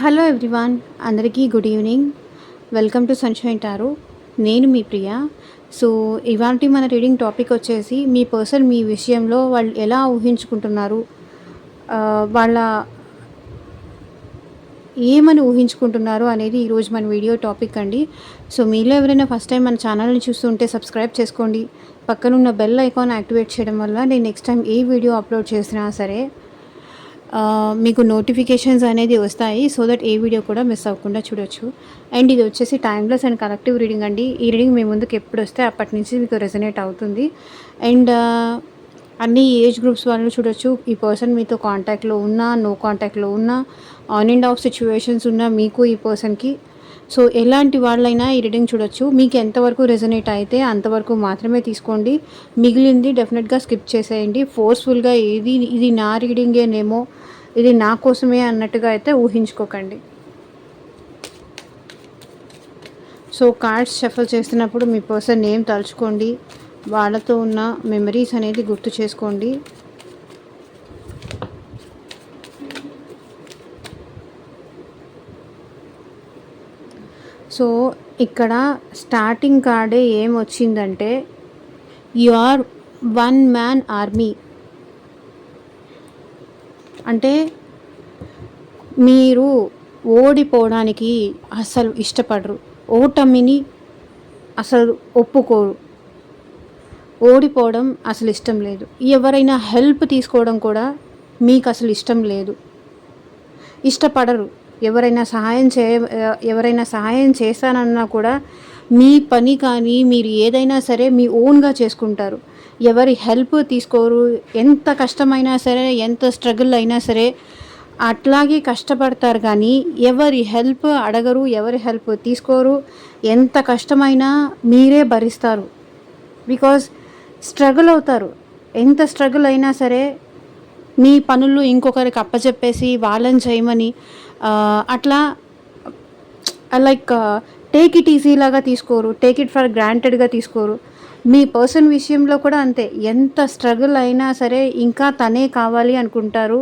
Hello everyone, అందరికీ good evening. Welcome to sunshine tarot. నేను మీ ప్రియ. So ఇవాల్టి మన రీడింగ్ టాపిక్ వచ్చేసి మీ పర్సన్ మీ విషయంలో వాళ్ళు ఎలా ఊహించుకుంటున్నారు, వాళ్ళ ఏమని ఊహించుకుంటున్నారు అనేది ఈరోజు మన వీడియో టాపిక్ అండి. సో మీలో ఎవరైనా ఫస్ట్ టైం మన ఛానల్ని చూస్తుంటే సబ్స్క్రైబ్ చేసుకోండి. పక్కనున్న బెల్ ఐకాన్ యాక్టివేట్ చేయడం వల్ల నేను నెక్స్ట్ టైం ఏ వీడియో అప్లోడ్ చేసినా సరే మీకు నోటిఫికేషన్స్ అనేది వస్తాయి. సో దట్ ఏ వీడియో కూడా మిస్ అవ్వకుండా చూడొచ్చు. అండ్ ఇది వచ్చేసి టైమ్లెస్ అండ్ కలెక్టివ్ రీడింగ్ అండి. ఈ రీడింగ్ మీ ముందుకు ఎప్పుడు వస్తే అప్పటి నుంచి మీకు రెజనేట్ అవుతుంది. అండ్ అన్ని ఏజ్ గ్రూప్స్ వాళ్ళు చూడొచ్చు. ఈ పర్సన్ మీతో కాంటాక్ట్లో ఉన్నా, నో కాంటాక్ట్లో ఉన్నా, ఆన్ అండ్ ఆఫ్ సిచ్యువేషన్స్ ఉన్నా మీకు ఈ పర్సన్కి, సో ఎలాంటి వాళ్ళైనా ఈ రీడింగ్ చూడొచ్చు. మీకు ఎంతవరకు రెజనేట్ అయితే అంతవరకు మాత్రమే తీసుకోండి. మిగిలింది డెఫినెట్గా స్కిప్ చేసేయండి. ఫోర్స్ఫుల్గా ఇది నా రీడింగేనేమో, ఇది నా కోసమే అన్నట్టుగా అయితే ఊహించుకోకండి. సో కార్డ్స్ షఫల్ చేస్తున్నప్పుడు మీ పర్సన్ నేమ్ తలుచుకోండి. వాళ్ళతో ఉన్న మెమరీస్ అనేది గుర్తు చేసుకోండి. సో ఇక్కడ స్టార్టింగ్ కార్డే ఏమొచ్చిందంటే you are one man army. అంటే మీరు ఓడిపోవడానికి అసలు ఇష్టపడరు, ఓటమిని అసలు ఒప్పుకోరు, ఓడిపోవడం అసలు ఇష్టం లేదు. ఎవరైనా హెల్ప్ తీసుకోవడం కూడా మీకు అసలు ఇష్టం లేదు, ఇష్టపడరు. ఎవరైనా సహాయం చేస్తానన్నా కూడా మీ పని కానీ మీరు ఏదైనా సరే మీ ఓన్గా చేసుకుంటారు. ఎవరి హెల్ప్ తీసుకోరు. ఎంత కష్టమైనా సరే, ఎంత స్ట్రగుల్ అయినా సరే అట్లాగే కష్టపడతారు. కానీ ఎవరి హెల్ప్ అడగరు, ఎవరి హెల్ప్ తీసుకోరు. ఎంత కష్టమైనా మీరే భరిస్తారు. బికాజ్ స్ట్రగుల్ అవుతారు. ఎంత స్ట్రగుల్ అయినా సరే మీ పనులు ఇంకొకరికి అప్పచెప్పేసి వాళ్ళని చేయమని అట్లా లైక్ టేక్ ఇట్ ఈజీ లాగా తీసుకోరు, టేక్ ఇట్ ఫర్ గ్రాంటెడ్గా తీసుకోరు. మీ పర్సన్ విషయంలో కూడా అంతే. ఎంత స్ట్రగుల్ అయినా సరే ఇంకా తనే కావాలి అనుకుంటారు.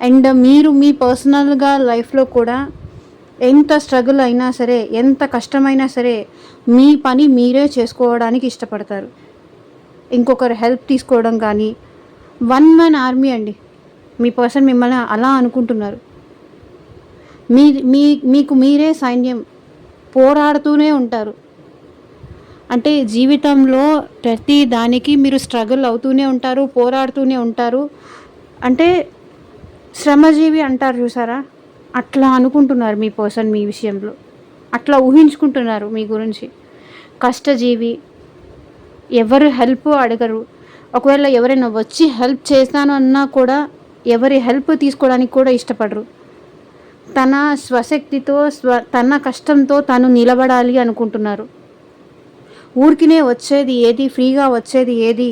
అండ్ మీరు మీ పర్సనల్గా లైఫ్లో కూడా ఎంత స్ట్రగుల్ అయినా సరే, ఎంత కష్టమైనా సరే మీ పని మీరే చేసుకోవడానికి ఇష్టపడతారు. ఇంకొకరు హెల్ప్ తీసుకోవడం కానీ, వన్ మ్యాన్ ఆర్మీ అండి. మీ పర్సన్ మిమ్మల్ని అలా అనుకుంటున్నారు. మీకు మీరే సైన్యం, పోరాడుతూనే ఉంటారు. అంటే జీవితంలో ప్రతి దానికి మీరు స్ట్రగుల్ అవుతూనే ఉంటారు, పోరాడుతూనే ఉంటారు. అంటే శ్రమజీవి అంటారు చూసారా, అట్లా అనుకుంటున్నారు మీ పర్సన్ మీ విషయంలో. అట్లా ఊహించుకుంటున్నారు మీ గురించి. కష్టజీవి, ఎవరు హెల్ప్ అడగరు. ఒకవేళ ఎవరైనా వచ్చి హెల్ప్ చేస్తాను అన్నా కూడా ఎవరి హెల్ప్ తీసుకోవడానికి కూడా ఇష్టపడరు. తన స్వశక్తితో తన కష్టంతో తను నిలబడాలి అనుకుంటున్నారు. ఊరికినే వచ్చేది ఏది, ఫ్రీగా వచ్చేది ఏది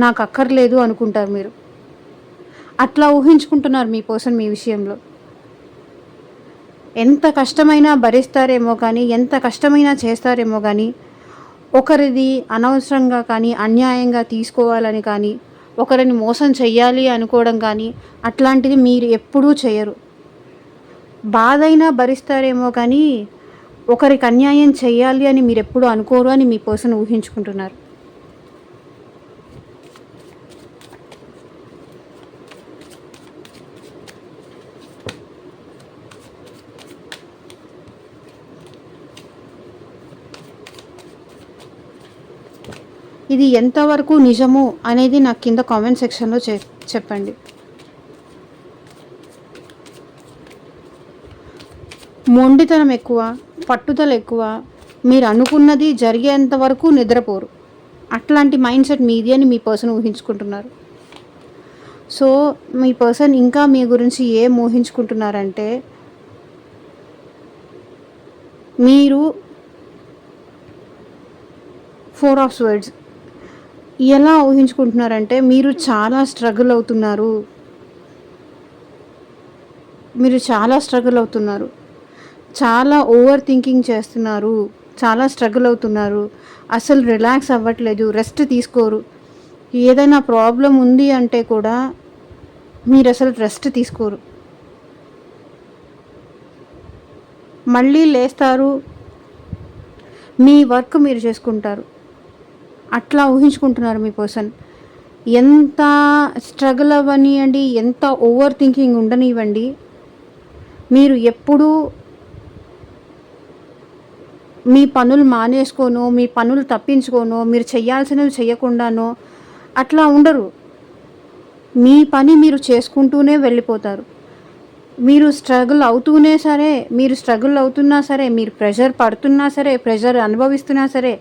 నాకు అక్కర్లేదు అనుకుంటారు మీరు. అట్లా ఊహించుకుంటున్నారు మీ పర్సన్ మీ విషయంలో. ఎంత కష్టమైనా భరిస్తారేమో కానీ, ఎంత కష్టమైనా చేస్తారేమో కానీ, ఒకరిది అనవసరంగా కానీ, అన్యాయంగా తీసుకోవాలని కానీ, ఒకరిని మోసం చెయ్యాలి అనుకోవడం కానీ అట్లాంటిది మీరు ఎప్పుడూ చేయరు. బాధైనా భరిస్తారేమో కానీ ఒకరికి అన్యాయం చేయాలి అని మీరు ఎప్పుడు అనుకోరు అని మీ పర్సన్ ఊహించుకుంటున్నారు. ఇది ఎంతవరకు నిజము అనేది నాకు కింద కామెంట్ సెక్షన్లో చెప్పండి. మొండితనం ఎక్కువ, పట్టుదల ఎక్కువ, మీరు అనుకున్నది జరిగేంత వరకు నిద్రపోరు. అట్లాంటి మైండ్ సెట్ మీది అని మీ పర్సన్ ఊహించుకుంటున్నారు. సో మీ పర్సన్ ఇంకా మీ గురించి ఏం ఊహించుకుంటున్నారంటే, మీరు 4 ఆఫ్ స్వర్డ్స్ ఎలా ఊహించుకుంటున్నారంటే, మీరు చాలా స్ట్రగుల్ అవుతున్నారు. చాలా ఓవర్ థింకింగ్ చేస్తున్నారు, చాలా స్ట్రగుల్ అవుతున్నారు. అసలు రిలాక్స్ అవ్వట్లేదు, రెస్ట్ తీసుకోరు. ఏదైనా ప్రాబ్లం ఉంది అంటే కూడా మీరు అసలు రెస్ట్ తీసుకోరు. మళ్ళీ లేస్తారు, మీ వర్క్ మీరు చేసుకుంటారు. అట్లా ఊహించుకుంటున్నారు మీ పర్సన్. ఎంత స్ట్రగుల్ అవ్వనియండి, ఎంత ఓవర్ థింకింగ్ ఉండనివ్వండి, మీరు ఎప్పుడూ మీ పనులు మానేసుకోనో, మీ పనులు తప్పించుకోనో, మీరు చేయాల్సినవి చేయకుండానో అట్లా ఉండరు. మీ పని మీరు చేసుకుంటూనే వెళ్ళిపోతారు. మీరు స్ట్రగుల్ అవుతున్నా సరే, మీరు ప్రెషర్ పడుతున్నా సరే, ప్రెషర్ అనుభవిస్తున్నా సరే,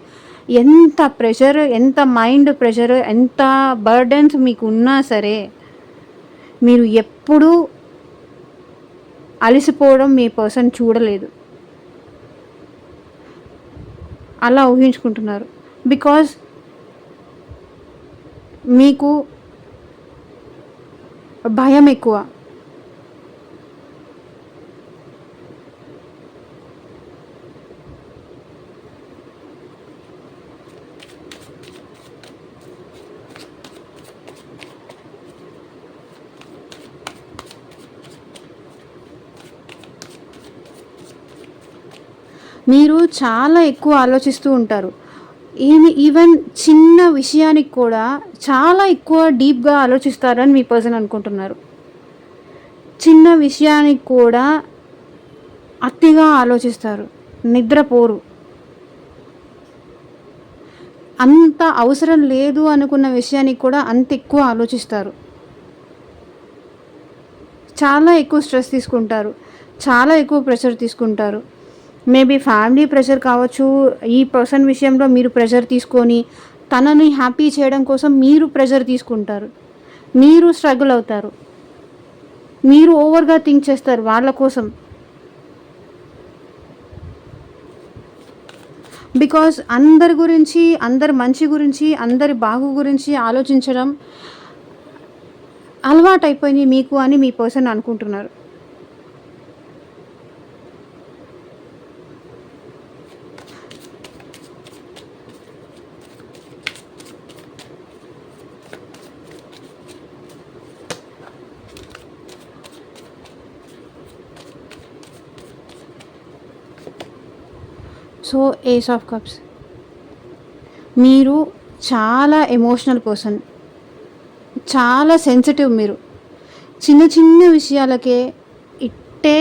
ఎంత ప్రెషర్, ఎంత మైండ్ ప్రెషర్, ఎంత బర్డెన్స్ మీకు ఉన్నా సరే, మీరు ఎప్పుడూ అలసిపోవడం మీ పర్సన్ చూడలేదు. అలా ఊహించుకుంటున్నారు. బికాజ్ మీకు భయం ఎక్కువ. మీరు చాలా ఎక్కువ ఆలోచిస్తూ ఉంటారు. ఈవెన్ చిన్న విషయానికి కూడా చాలా ఎక్కువ డీప్గా ఆలోచిస్తారని మీ పర్సన్ అనుకుంటున్నారు. చిన్న విషయానికి కూడా అతిగా ఆలోచిస్తారు, నిద్రపోరు. అంత అవసరం లేదు అనుకున్న విషయానికి కూడా అంత ఎక్కువ ఆలోచిస్తారు. చాలా ఎక్కువ స్ట్రెస్ తీసుకుంటారు, చాలా ఎక్కువ ప్రెషర్ తీసుకుంటారు. మేబీ ఫ్యామిలీ ప్రెషర్ కావచ్చు, ఈ పర్సన్ విషయంలో మీరు ప్రెషర్ తీసుకొని తనని హ్యాపీ చేయడం కోసం మీరు ప్రెషర్ తీసుకుంటారు, మీరు స్ట్రగుల్ అవుతారు, మీరు ఓవర్గా థింక్ చేస్తారు వాళ్ళ కోసం. బికాజ్ అందరి గురించి, అందరి మంచి గురించి, అందరి బాగు గురించి ఆలోచించడం అలవాటైపోయింది మీకు అని మీ పర్సన్ అనుకుంటున్నారు. సో ఏస్ ఆఫ్ కప్స్, మీరు చాలా ఎమోషనల్ పర్సన్, చాలా సెన్సిటివ్. మీరు చిన్న చిన్న విషయాలకే ఇట్టే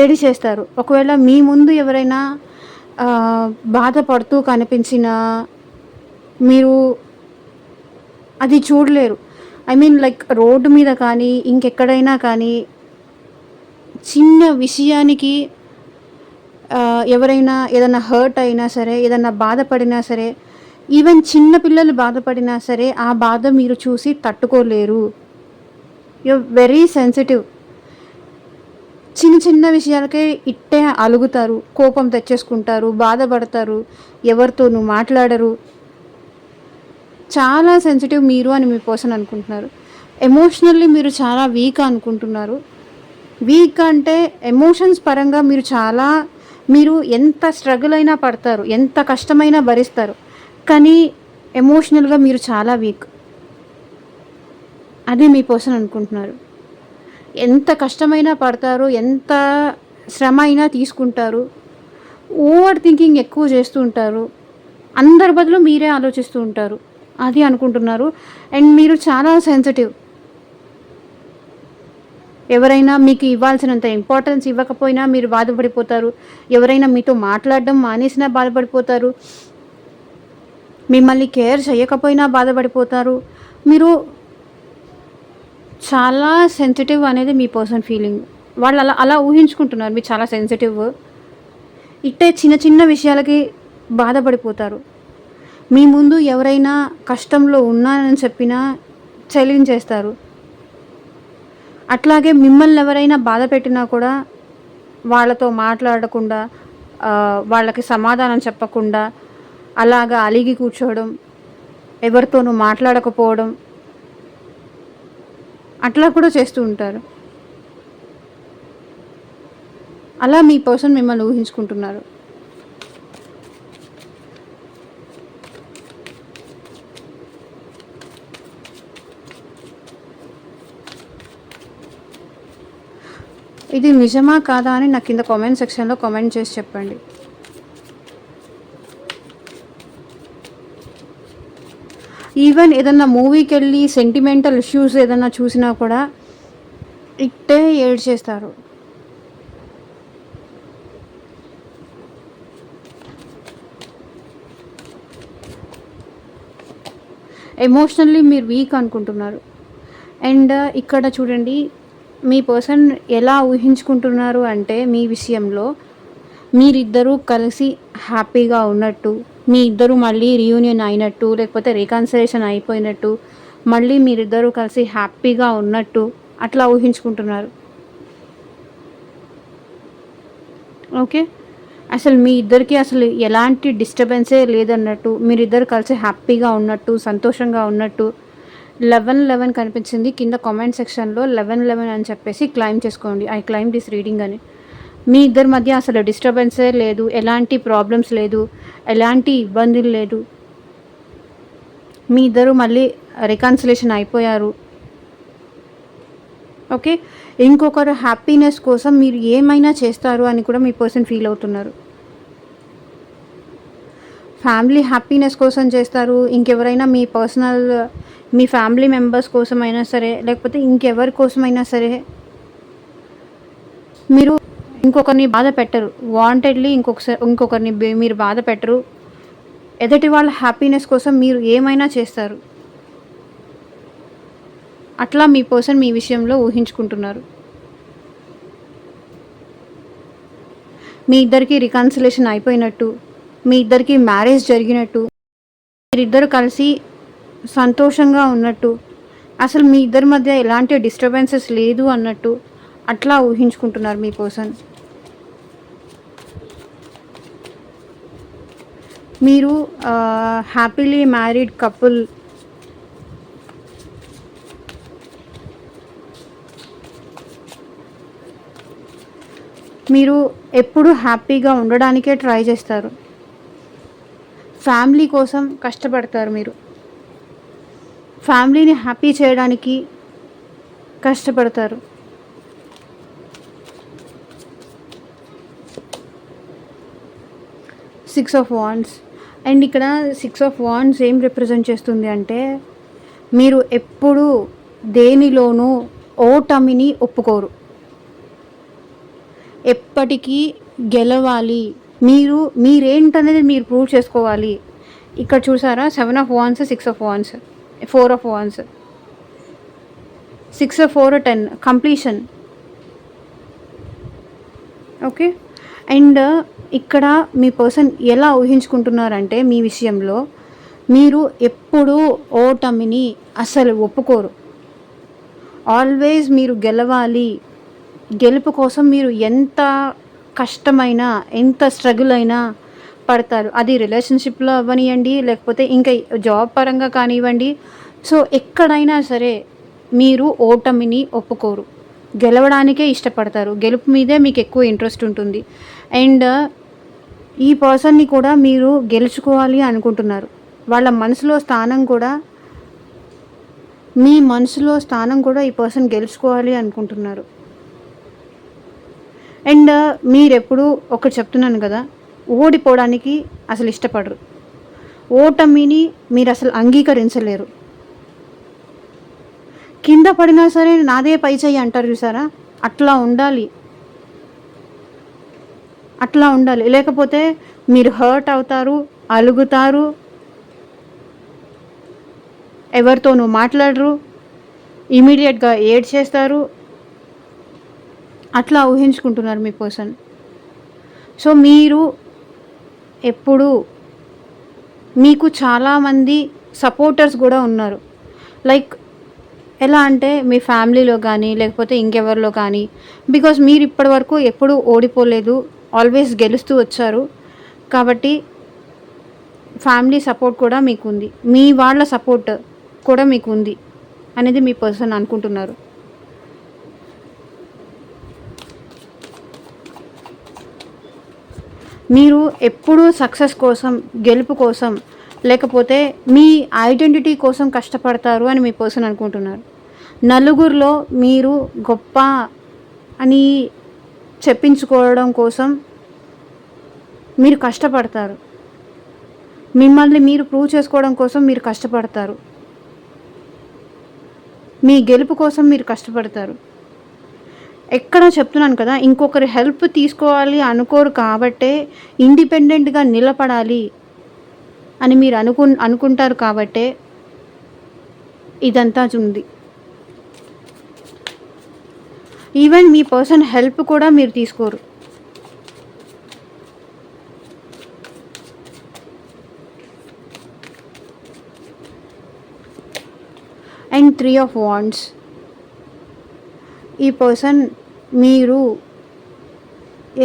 ఏడి చేస్తారు. ఒకవేళ మీ ముందు ఎవరైనా బాధపడుతూ కనిపించినా మీరు అది చూడలేరు. ఐ మీన్ లైక్ రోడ్డు మీద కానీ ఇంకెక్కడైనా కానీ చిన్న విషయానికి ఎవరైనా ఏదైనా హర్ట్ అయినా సరే, ఏదైనా బాధపడినా సరే, ఈవెన్ చిన్న పిల్లలు బాధపడినా సరే ఆ బాధ మీరు చూసి తట్టుకోలేరు. You very sensitive. చిన్న చిన్న విషయాలకే ఇట్టే అలుగుతారు, కోపం తెచ్చేసుకుంటారు, బాధపడతారు, ఎవరితోనూ మాట్లాడరు. చాలా సెన్సిటివ్ మీరు అని మీ పర్సన్ అనుకుంటున్నారు. ఎమోషనల్లీ మీరు చాలా వీక్ అనుకుంటున్నారు. వీక్ అంటే ఎమోషన్స్ పరంగా మీరు ఎంత స్ట్రగుల్ అయినా పడతారు, ఎంత కష్టమైనా భరిస్తారు, కానీ ఎమోషనల్గా మీరు చాలా వీక్. అది మీ పర్సన్ అనుకుంటున్నారు. ఎంత కష్టమైనా పడతారు, ఎంత శ్రమ అయినా తీసుకుంటారు, ఓవర్ థింకింగ్ ఎక్కువ చేస్తూ ఉంటారు, అందరి బదులు మీరే ఆలోచిస్తూ ఉంటారు, అది అనుకుంటున్నారు. అండ్ మీరు చాలా సెన్సిటివ్. ఎవరైనా మీకు ఇవ్వాల్సినంత ఇంపార్టెన్స్ ఇవ్వకపోయినా మీరు బాధపడిపోతారు, ఎవరైనా మీతో మాట్లాడడం మానేసినా బాధపడిపోతారు, మిమ్మల్ని కేర్ చేయకపోయినా బాధపడిపోతారు. మీరు చాలా సెన్సిటివ్ అనేది మీ పర్సన్ ఫీలింగ్. వాళ్ళు అలా అలా ఊహించుకుంటున్నారు మీరు చాలా సెన్సిటివ్. ఇట్టే చిన్న చిన్న విషయాలకి బాధపడిపోతారు. మీ ముందు ఎవరైనా కష్టంలో ఉన్నానని చెప్పినా చెల్లించేస్తారు. అట్లాగే మిమ్మల్ని ఎవరైనా బాధ పెట్టినా కూడా వాళ్ళతో మాట్లాడకుండా, వాళ్ళకి సమాధానం చెప్పకుండా అలాగా అలిగి కూర్చోవడం, ఎవరితోనూ మాట్లాడకపోవడం, అట్లా కూడా చేస్తూ ఉంటారు. అలా మీ పర్సన్ మిమ్మల్ని ఊహించుకుంటున్నారు. ఇది నిజమా కాదా అని నాకు కింద కామెంట్ సెక్షన్లో కామెంట్ చేసి చెప్పండి. ఈవెన్ ఏదన్నా మూవీకి వెళ్ళి సెంటిమెంటల్ ఇష్యూస్ ఏదన్నా చూసినా కూడా ఇట్టే ఏడ్చేస్తారు. ఎమోషనల్లీ మీరు వీక్ అనుకుంటున్నారు. అండ్ ఇక్కడ చూడండి, మీ పర్సన్ ఎలా ఊహించుకుంటున్నారు అంటే మీ విషయంలో మీరిద్దరూ కలిసి హ్యాపీగా ఉన్నట్టు, మీ ఇద్దరు మళ్ళీ రీయూనియన్ అయినట్టు, లేకపోతే రీకన్సిలేషన్ అయిపోయినట్టు, మళ్ళీ మీరిద్దరూ కలిసి హ్యాపీగా ఉన్నట్టు అట్లా ఊహించుకుంటున్నారు. ఓకే, అసలు మీ ఇద్దరికి అసలు ఎలాంటి డిస్టర్బెన్సే లేదన్నట్టు, మీరిద్దరు కలిసి హ్యాపీగా ఉన్నట్టు, సంతోషంగా ఉన్నట్టు. 11 కనిపించింది కింద కామెంట్ సెక్షన్లో. 11 అని చెప్పేసి క్లైమ్ చేసుకోండి, ఐ క్లైమ్ దిస్ రీడింగ్ అని. మీ ఇద్దరి మధ్య అసలు డిస్టర్బెన్సే లేదు, ఎలాంటి ప్రాబ్లమ్స్ లేదు, ఎలాంటి ఇబ్బందులు లేదు. మీ ఇద్దరు మళ్ళీ రికన్సిలేషన్ అయిపోయారు. ఓకే, ఇంకొకరు హ్యాపీనెస్ కోసం మీరు ఏమైనా చేస్తారు అని కూడా మీ పర్సన్ ఫీల్ అవుతున్నారు. ఫ్యామిలీ హ్యాపీనెస్ కోసం చేస్తారు. ఇంకెవరైనా మీ పర్సనల్ మీ ఫ్యామిలీ మెంబర్స్ కోసమైనా సరే, లేకపోతే ఇంకెవరి కోసమైనా సరే మీరు ఇంకొకరిని బాధ పెట్టరు. వాంటెడ్లీ ఇంకొకరిని మీరు బాధ పెట్టరు. ఎదుటి వాళ్ళ హ్యాపీనెస్ కోసం మీరు ఏమైనా చేస్తారు. అట్లా మీ పర్సన్ మీ విషయంలో ఊహించుకుంటున్నారు. మీ ఇద్దరికి రికన్సిలేషన్ అయిపోయినట్టు, మీ ఇద్దరికి మ్యారేజ్ జరిగినట్టు, మీరిద్దరు కలిసి సంతోషంగా ఉన్నట్టు, అసలు మీ ఇద్దరి మధ్య ఎలాంటి డిస్టర్బెన్సెస్ లేదు అన్నట్టు అట్లా ఊహించుకుంటున్నారు మీ పర్సన్. మీరు హ్యాపీలీ మ్యారీడ్ కపుల్. మీరు ఎప్పుడు హ్యాపీగా ఉండడానికే ట్రై చేస్తారు. ఫ్యామిలీ కోసం కష్టపడతారు. మీరు ఫ్యామిలీని హ్యాపీ చేయడానికి కష్టపడతారు. Six of wands. అండ్ ఇక్కడ 6 ఆఫ్ వాండ్స్ ఏం రిప్రజెంట్ చేస్తుంది అంటే మీరు ఎప్పుడూ దేనిలోనూ ఓటమిని ఒప్పుకోరు. ఎప్పటికీ గెలవాలి, మీరేంటనేది మీరు ప్రూవ్ చేసుకోవాలి. ఇక్కడ చూసారా, 7 of wands, 6 of wands, 4 of wands, 6 4 10 completion. Okay, and ఇక్కడ మీ పర్సన్ ఎలా ఊహించుకుంటున్నారంటే మీ విషయంలో మీరు ఎప్పుడూ ఓటమిని అసలు ఒప్పుకోరు. ఆల్వేస్ మీరు గెలవాలి. గెలుపు కోసం మీరు ఎంత కష్టమైనా, ఎంత స్ట్రగుల్ అయినా పడతారు. అది రిలేషన్షిప్లో అవ్వనివ్వండి, లేకపోతే ఇంకా జాబ్ పరంగా కానివ్వండి. సో ఎక్కడైనా సరే మీరు ఓటమిని ఒప్పుకోరు. గెలవడానికే ఇష్టపడతారు. గెలుపు మీదే మీకు ఎక్కువ ఇంట్రెస్ట్ ఉంటుంది. అండ్ ఈ పర్సన్ని కూడా మీరు గెలుచుకోవాలి అనుకుంటున్నారు. వాళ్ళ మనసులో స్థానం కూడా, మీ మనసులో స్థానం కూడా ఈ పర్సన్ గెలుచుకోవాలి అనుకుంటున్నారు. అండ్ మీరెప్పుడు ఒకటి చెప్తున్నాను కదా, ఓడిపోవడానికి అసలు ఇష్టపడరు. ఓటమిని మీరు అసలు అంగీకరించలేరు. కింద పడినా సరే నాదే పై చెయ్యి అంటారు చూసారా, అట్లా ఉండాలి. లేకపోతే మీరు హర్ట్ అవుతారు, అలుగుతారు, ఎవరితోనూ మాట్లాడరు, ఇమీడియట్గా ఏడ్చేస్తారు. అట్లా ఊహించుకుంటున్నారు మీ పర్సన్. సో మీరు ఎప్పుడు, మీకు చాలామంది సపోర్టర్స్ కూడా ఉన్నారు. లైక్ ఎలా అంటే మీ ఫ్యామిలీలో కానీ, లేకపోతే ఇంకెవరిలో కానీ. బికాజ్ మీరు ఇప్పటి వరకు ఎప్పుడూ ఓడిపోలేదు, ఆల్వేస్ గెలుస్తూ వచ్చారు. కాబట్టి ఫ్యామిలీ సపోర్ట్ కూడా మీకు ఉంది, మీ వాళ్ళ సపోర్ట్ కూడా మీకు ఉంది అనేది మీ పర్సన్ అనుకుంటున్నారు. మీరు ఎప్పుడూ సక్సెస్ కోసం, గెలుపు కోసం, లేకపోతే మీ ఐడెంటిటీ కోసం కష్టపడతారు అని మీ పర్సన్ అనుకుంటున్నారు. నలుగురిలో మీరు గొప్ప అని చెప్పించుకోవడం కోసం మీరు కష్టపడతారు. మిమ్మల్ని మీరు ప్రూవ్ చేసుకోవడం కోసం మీరు కష్టపడతారు. మీ గెలుపు కోసం మీరు కష్టపడతారు. ఎక్కడ చెప్తున్నాను కదా, ఇంకొకరి హెల్ప్ తీసుకోవాలి అనుకోరు కాబట్టే ఇండిపెండెంట్‌గా నిలబడాలి అని మీరు అనుకుంటారు కాబట్టే ఇదంతా ఉంది. ఈవెన్ మీ పర్సన్ హెల్ప్ కూడా మీరు తీసుకోరు. And 3 of wands. ఈ పర్సన్ మీరు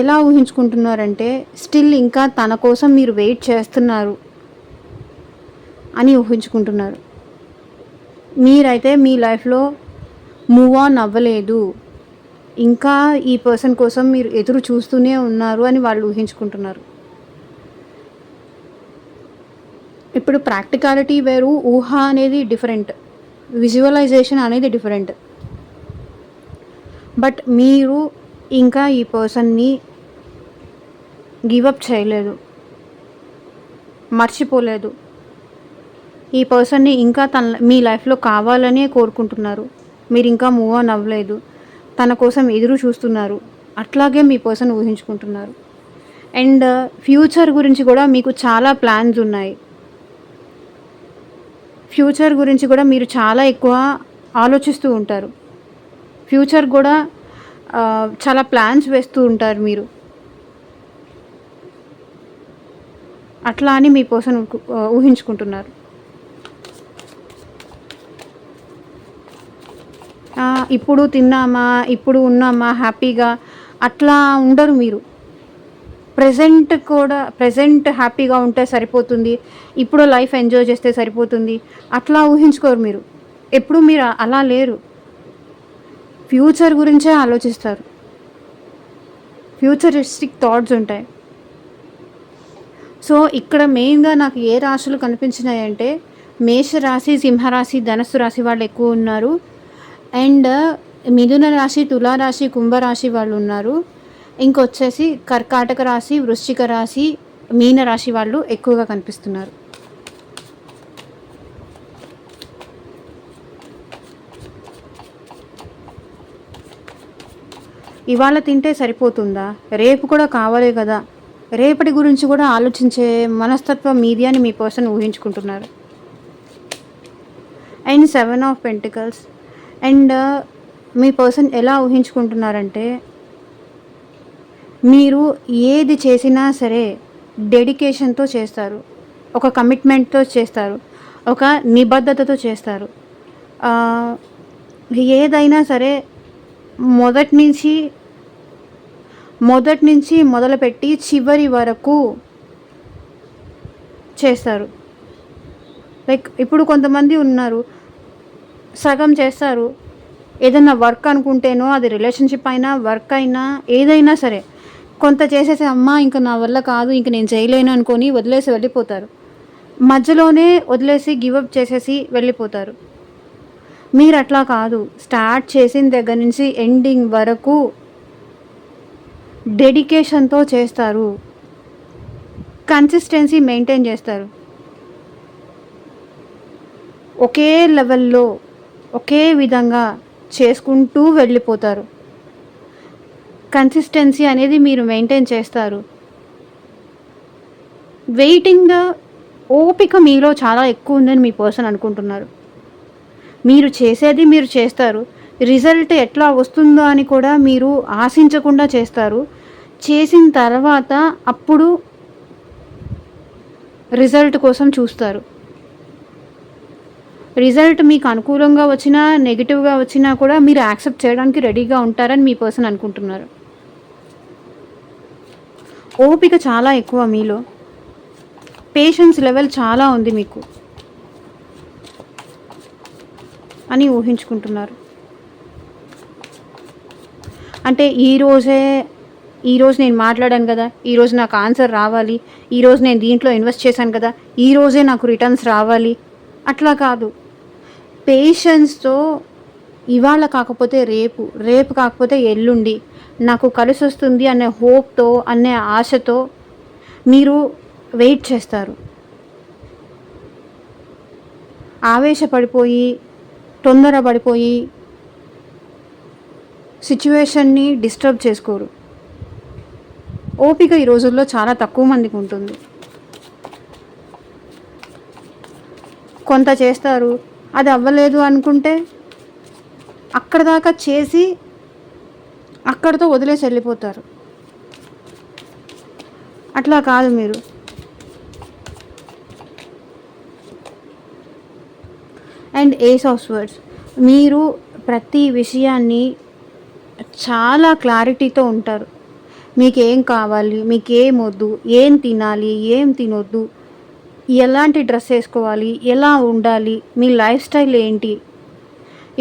ఎలా ఊహించుకుంటున్నారంటే స్టిల్ ఇంకా తన కోసం మీరు వెయిట్ చేస్తున్నారు అని ఊహించుకుంటున్నారు. మీరైతే మీ లైఫ్లో మూవ్ ఆన్ అవ్వలేదు, ఇంకా ఈ పర్సన్ కోసం మీరు ఎదురు చూస్తూనే ఉన్నారు అని వాళ్ళు ఊహించుకుంటున్నారు. ఇప్పుడు ప్రాక్టికాలిటీ వేరు, ఊహ అనేది డిఫరెంట్, విజువలైజేషన్ అనేది డిఫరెంట్. బట్ మీరు ఇంకా ఈ పర్సన్ని గివప్ చేయలేదు, మర్చిపోలేదు. ఈ పర్సన్ని ఇంకా మీ లైఫ్లో కావాలనే కోరుకుంటున్నారు. మీరు ఇంకా మూవ్ ఆన్ అవ్వలేదు, తన కోసం ఎదురు చూస్తున్నారు. అట్లాగే మీ పర్సన్ ఊహించుకుంటున్నారు. అండ్ ఫ్యూచర్ గురించి కూడా మీకు చాలా ప్లాన్స్ ఉన్నాయి. ఫ్యూచర్ గురించి కూడా మీరు చాలా ఎక్కువ ఆలోచిస్తూ ఉంటారు. ఫ్యూచర్ కూడా చాలా ప్లాన్స్ వేస్తూ ఉంటారు మీరు. అట్లా అని మీ పర్సన్ ఊహించుకుంటున్నారు. ఇప్పుడు తిన్నామా, ఇప్పుడు ఉన్నామా హ్యాపీగా, అట్లా ఉండరు మీరు. ప్రజెంట్ హ్యాపీగా ఉంటే సరిపోతుంది, ఇప్పుడు లైఫ్ ఎంజాయ్ చేస్తే సరిపోతుంది, అట్లా ఊహించుకోరు మీరు. ఎప్పుడు మీరు అలా లేరు. ఫ్యూచర్ గురించే ఆలోచిస్తారు. ఫ్యూచరిస్టిక్ థాట్స్ ఉంటాయి. సో ఇక్కడ మెయిన్గా నాకు ఏ రాశులు కనిపించినాయంటే మేషరాశి, సింహరాశి, ధనస్సు రాశి వాళ్ళు ఎక్కువ ఉన్నారు. అండ్ మిథున రాశి, తులారాశి, కుంభరాశి వాళ్ళు ఉన్నారు. ఇంకొచ్చేసి కర్కాటక రాశి, వృశ్చిక రాశి, మీన రాశి వాళ్ళు ఎక్కువగా కనిపిస్తున్నారు. ఇవాళ తింటే సరిపోతుందా, రేపు కూడా కావాలి కదా, రేపటి గురించి కూడా ఆలోచించే మనస్తత్వం మీది అని మీ పర్సన్ ఊహించుకుంటున్నారు. And 7 of pentacles. అండ్ మీ పర్సన్ ఎలా ఊహించుకుంటున్నారంటే మీరు ఏది చేసినా సరే డెడికేషన్తో చేస్తారు, ఒక కమిట్మెంట్తో చేస్తారు, ఒక నిబద్ధతతో చేస్తారు. ఏదైనా సరే మొదటి నుంచి మొదలుపెట్టి చివరి వరకు చేస్తారు. లైక్ ఇప్పుడు కొంతమంది ఉన్నారు, సగం చేస్తారు. ఏదైనా వర్క్ అనుకుంటేనో, అది రిలేషన్షిప్ అయినా, వర్క్ అయినా, ఏదైనా సరే కొంత చేసేసి అమ్మా ఇంకా నా వల్ల కాదు, ఇంక నేను చేయలేను అనుకొని వదిలేసి వెళ్ళిపోతారు. మధ్యలోనే వదిలేసి గివప్ చేసేసి వెళ్ళిపోతారు. మీరు అట్లా కాదు, స్టార్ట్ చేసిన దగ్గర నుంచి ఎండింగ్ వరకు డెడికేషన్తో చేస్తారు, కన్సిస్టెన్సీ మెయింటైన్ చేస్తారు. ఒకే లెవెల్లో ఒకే విధంగా చేసుకుంటూ వెళ్ళిపోతారు. కన్సిస్టెన్సీ అనేది మీరు మెయింటైన్ చేస్తారు. వెయిటింగ్ ఓపిక మీలో చాలా ఎక్కువ ఉందని మీ పర్సన్ అనుకుంటున్నారు. మీరు చేసేది మీరు చేస్తారు, రిజల్ట్ ఎట్లా వస్తుందో అని కూడా మీరు ఆశించకుండా చేస్తారు. చేసిన తర్వాత అప్పుడు రిజల్ట్ కోసం చూస్తారు. రిజల్ట్ మీకు అనుకూలంగా వచ్చినా, నెగిటివ్గా వచ్చినా కూడా మీరు యాక్సెప్ట్ చేయడానికి రెడీగా ఉంటారని మీ పర్సన్ అనుకుంటున్నారు. ఓపిక చాలా ఎక్కువ మీలో, పేషెన్స్ లెవెల్ చాలా ఉంది మీకు అని ఊహించుకుంటున్నారు. అంటే ఈరోజు నేను మాట్లాడాను కదా, ఈరోజు నాకు ఆన్సర్ రావాలి, ఈరోజు నేను దీంట్లో ఇన్వెస్ట్ చేశాను కదా, ఈరోజే నాకు రిటర్న్స్ రావాలి, అట్లా కాదు. పేషెన్స్తో ఇవాళ కాకపోతే రేపు, రేపు కాకపోతే ఎల్లుండి, నాకు కలిసొస్తుంది అనే హోప్‌తో, అనే ఆశతో మీరు వెయిట్ చేస్తారు. ఆవేశపడిపోయి, తొందరపడిపోయి సిట్యుయేషన్‌ని డిస్టర్బ్ చేసుకోరు. ఓపిక ఈ రోజుల్లో చాలా తక్కువ మందికుంటుంది. కొంత చేస్తారు. అది అవ్వలేదు అనుకుంటే అక్కడి దాకా చేసి అక్కడితో వదిలేసి వెళ్ళిపోతారు. అట్లా కాదు మీరు. అండ్ ఏస్ ఆఫ్ స్వర్డ్స్, మీరు ప్రతి విషయాన్ని చాలా క్లారిటీతో ఉంటారు. మీకేం కావాలి, మీకేం వద్దు, ఏం తినాలి, ఏం తినొద్దు, ఎలాంటి డ్రెస్ వేసుకోవాలి, ఎలా ఉండాలి, మీ లైఫ్ స్టైల్ ఏంటి,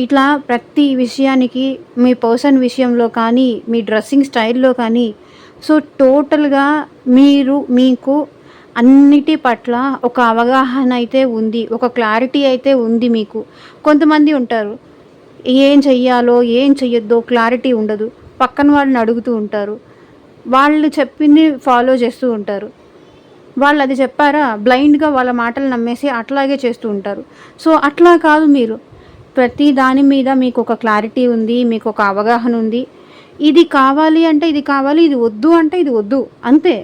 ఇట్లా ప్రతి విషయానికి మీ పర్సన్ విషయంలో కానీ, మీ డ్రెస్సింగ్ స్టైల్లో కానీ, సో టోటల్‌గా మీకు అన్నిటి పట్ల ఒక అవగాహన అయితే ఉంది. ఒక క్లారిటీ అయితే ఉంది మీకు. కొంతమంది ఉంటారు, ఏం చెయ్యాలో, ఏం చెయ్యొద్దో క్లారిటీ ఉండదు. పక్కన వాళ్ళని అడుగుతూ ఉంటారు. వాళ్ళు చెప్పింది ఫాలో చేస్తూ ఉంటారు. వాళ్ళు అది చెప్పారా, బ్లైండ్‌గా వాళ్ళ మాటలు నమ్మేసి అట్లాగే చేస్తూ ఉంటారు. సో అట్లా కాదు మీరు. ప్రతి దాని మీద మీకు ఒక క్లారిటీ ఉంది. మీకు ఒక అవగాహన ఉంది. ఇది కావాలి అంటే ఇది కావాలి, ఇది వద్దు అంటే ఇది వద్దు, అంతే.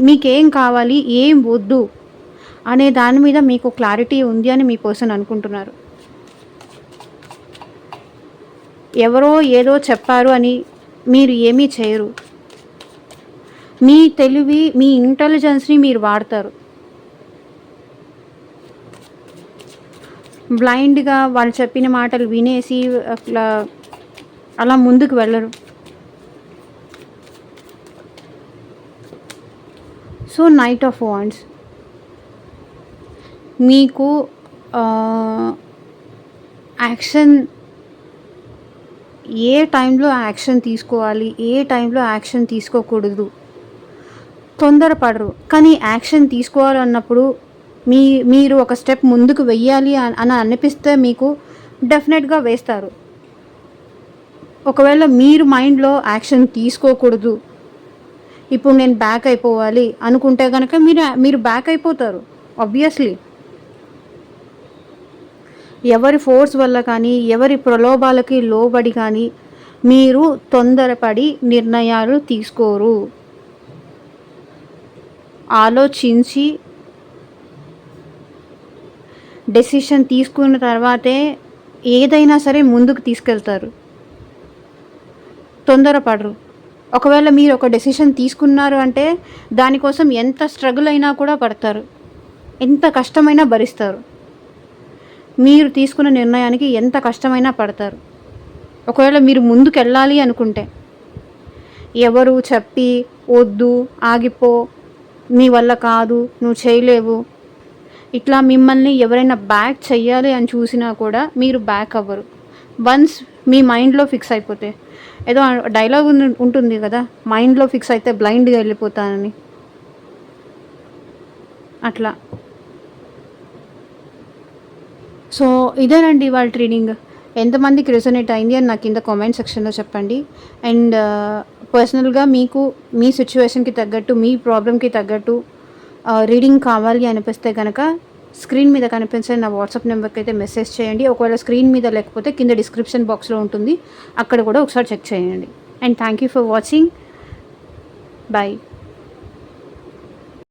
మీకేం కావాలి, ఏం వద్దు అనే దాని మీద మీకు క్లారిటీ ఉంది అని మీ పర్సన్ అనుకుంటున్నారు. ఎవరో ఏదో చెప్పారు అని మీరు ఏమీ చేయరు. మీ తెలివి, మీ ఇంటెలిజెన్స్‌ని మీరు వాడతారు. బ్లైండ్‌గా వాళ్ళు చెప్పిన మాటలు వినేసి అలా ముందుకు వెళ్ళరు. సో నైట్ ఆఫ్ వాండ్స్, మీకు యాక్షన్, ఏ టైంలో యాక్షన్ తీసుకోవాలి, ఏ టైంలో యాక్షన్ తీసుకోకూడదు, తొందరపడరు. కానీ యాక్షన్ తీసుకోవాలన్నప్పుడు మీరు ఒక స్టెప్ ముందుకు వెయ్యాలి అని అనిపిస్తే మీకు డెఫినెట్గా వేస్తారు. ఒకవేళ మీరు మైండ్లో యాక్షన్ తీసుకోకూడదు, ఇప్పుడు నేను బ్యాక్ అయిపోవాలి అనుకుంటే కనుక మీరు బ్యాక్ అయిపోతారు ఆబ్వియస్లీ. ఎవరి ఫోర్స్ వల్ల కానీ, ఎవరి ప్రలోభాలకి లోబడి కానీ మీరు తొందరపడి నిర్ణయాలు తీసుకోరు. ఆలోచించి డెసిషన్ తీసుకున్న తర్వాతే ఏదైనా సరే ముందుకు తీసుకెళ్తారు. తొందరపడరు. ఒకవేళ మీరు ఒక డెసిషన్ తీసుకున్నారు అంటే దానికోసం ఎంత స్ట్రగుల్ అయినా కూడా పడతారు, ఎంత కష్టమైనా భరిస్తారు. మీరు తీసుకున్న నిర్ణయానికి ఎంత కష్టమైనా పడతారు. ఒకవేళ మీరు ముందుకు వెళ్ళాలి అనుకుంటే, ఎవరు చెప్పి వద్దు, ఆగిపో, నీ వల్ల కాదు, నువ్వు చేయలేవు, ఇట్లా మిమ్మల్ని ఎవరైనా బ్యాక్ చెయ్యాలి అని చూసినా కూడా మీరు బ్యాక్ అవ్వరు. వన్స్ మీ మైండ్లో ఫిక్స్ అయిపోతే, ఏదో డైలాగ్ ఉంటుంది కదా, మైండ్లో ఫిక్స్ అయితే బ్లైండ్గా వెళ్ళిపోతానని, అట్లా. సో ఇదేనండి ఇవాళ ట్రీడింగ్. ఎంతమందికి రెసొనేట్ అయింది అని నాకు కింద కామెంట్ సెక్షన్లో చెప్పండి. అండ్ పర్సనల్గా మీకు మీ సిచ్యువేషన్కి తగ్గట్టు, మీ ప్రాబ్లమ్కి తగ్గట్టు రీడింగ్ కావాలి అనిపిస్తే కనుక స్క్రీన్ మీద కనిపించే నా వాట్సాప్ నెంబర్కి అయితే మెసేజ్ చేయండి. ఒకవేళ స్క్రీన్ మీద లేకపోతే కింద డిస్క్రిప్షన్ బాక్స్లో ఉంటుంది, అక్కడ కూడా ఒకసారి చెక్ చేయండి. And thank you for watching. Bye.